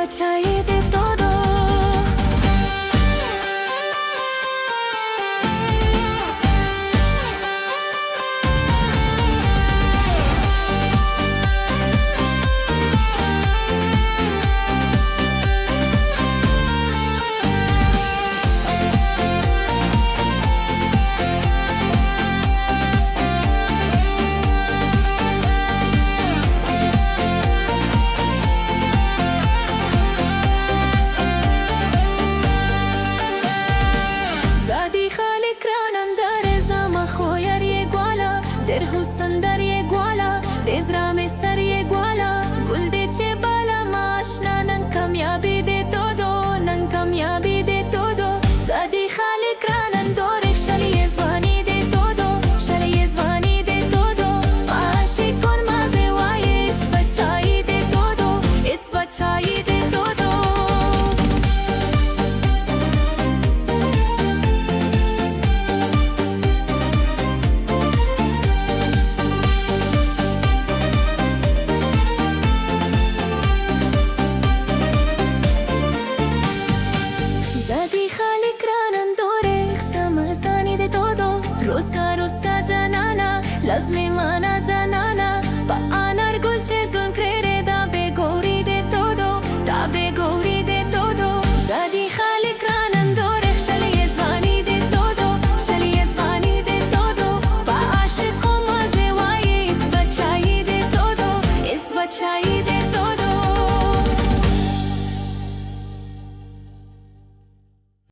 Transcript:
bachai de todo. در حسن در یه گوالا دزرام سر یه گوالا گل ده چه بالا ماشنا نن کامیابی ده دودو نن کامیابی ده دودو زادی خالق رانن دورک شلی زوانی ده دودو شلی زوانی ده دودو عاشق کن مازه وای اس بچای ده دودو اس بچای